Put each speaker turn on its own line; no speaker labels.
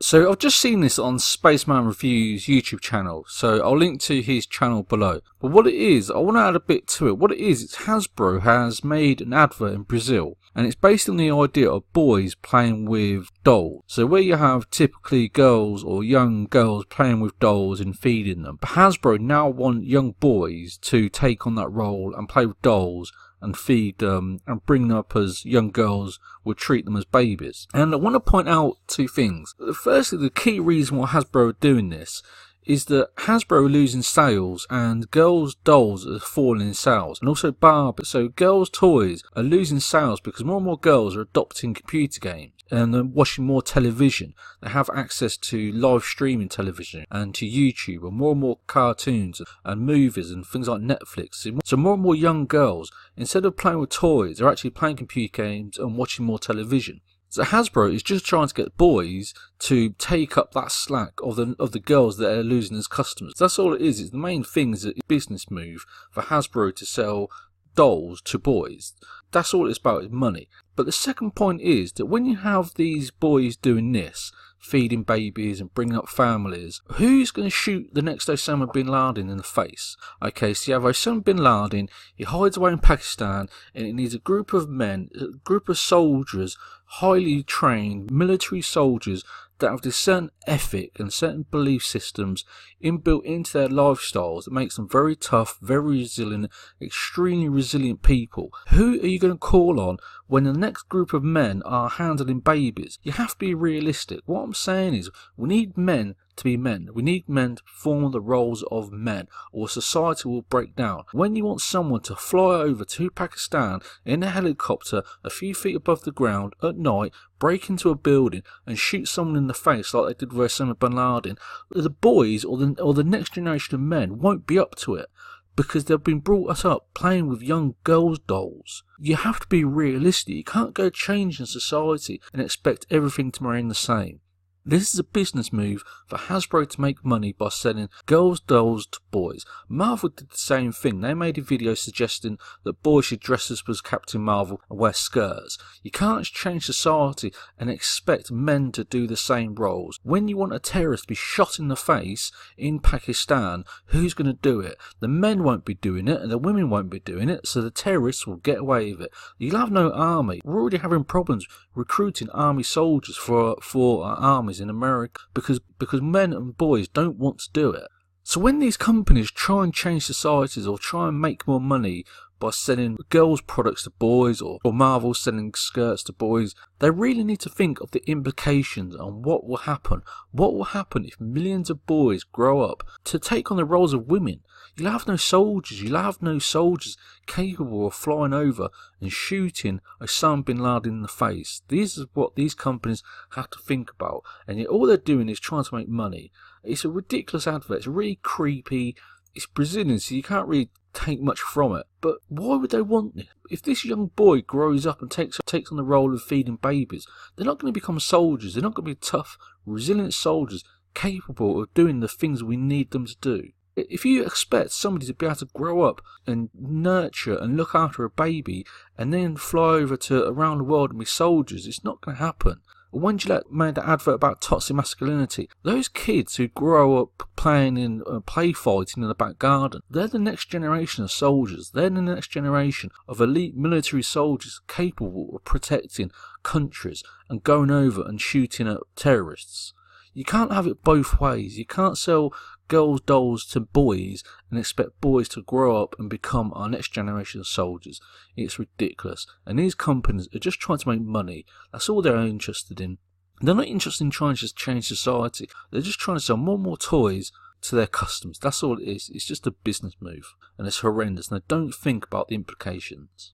So I've just seen this on Spaceman Reviews YouTube channel, so I'll link to his channel below. But what it is, I want to add a bit to it. What it is, it's Hasbro has made an advert in Brazil, and it's based on the idea of boys playing with dolls. So where you have typically girls or young girls playing with dolls and feeding them, but Hasbro now want young boys to take on that role and play with dolls and feed them and bring them up as young girls would treat them as babies. And I want to point out two things. Firstly, the key reason why Hasbro are doing this is that Hasbro are losing sales and girls' dolls are falling in sales, and also Barbie. So girls' toys are losing sales because more and more girls are adopting computer games and they're watching more television. They have access to live streaming television and to YouTube and more cartoons and movies and things like Netflix. So more and more young girls, instead of playing with toys, are actually playing computer games and watching more television. So Hasbro is just trying to get boys to take up that slack of the girls that are losing as customers. That's all it is. It's the main thing is a business move for Hasbro to sell dolls to boys. That's all it's about, is money. But the second point is that when you have these boys doing this, feeding babies and bringing up families, who's going to shoot the next Osama bin Laden in the face? Okay, so you have Osama bin Laden, he hides away in Pakistan, and he needs a group of men, a group of soldiers, highly trained military soldiers that have this certain ethic and certain belief systems inbuilt into their lifestyles that makes them very tough, very resilient, extremely resilient people. Who are you going to call on when the next group of men are handling babies? You have to be realistic. What I'm saying is we need men to be men. We need men to perform the roles of men, or society will break down. When you want someone to fly over to Pakistan in a helicopter a few feet above the ground at night, break into a building and shoot someone in the face like they did with Osama bin Laden, the boys or the next generation of men won't be up to it, because they've been brought up playing with young girls' dolls. You have to be realistic. You can't go changing society and expect everything to remain the same. This is a business move for Hasbro to make money by selling girls' dolls to boys. Marvel did the same thing. They made a video suggesting that boys should dress up as Captain Marvel and wear skirts. You can't change society and expect men to do the same roles. When you want a terrorist to be shot in the face in Pakistan, who's going to do it? The men won't be doing it and the women won't be doing it, so the terrorists will get away with it. You'll have no army. We're already having problems recruiting army soldiers for our armies in America because men and boys don't want to do it. So when these companies try and change societies or try and make more money by selling girls' products to boys, or Marvel selling skirts to boys, they really need to think of the implications on what will happen. What will happen if millions of boys grow up to take on the roles of women? You'll have no soldiers. You'll have no soldiers capable of flying over and shooting Osama bin Laden in the face. This is what these companies have to think about. And yet all they're doing is trying to make money. It's a ridiculous advert. It's really creepy. It's Brazilian, so you can't really take much from it. But why would they want this? If this young boy grows up and takes on the role of feeding babies, they're not going to become soldiers. They're not going to be tough, resilient soldiers capable of doing the things we need them to do. If you expect somebody to be able to grow up and nurture and look after a baby and then fly over to around the world and be soldiers, it's not going to happen. When Gillette made that advert about toxic masculinity, those kids who grow up playing in play fighting in the back garden, they're the next generation of soldiers. They're the next generation of elite military soldiers capable of protecting countries and going over and shooting at terrorists. You can't have it both ways. You can't sell girls' dolls to boys and expect boys to grow up and become our next generation of soldiers. It's ridiculous. And these companies are just trying to make money. That's all they're interested in. They're not interested in trying to just change society. They're just trying to sell more and more toys to their customers. That's all it is. It's just a business move. And it's horrendous. And they don't think about the implications.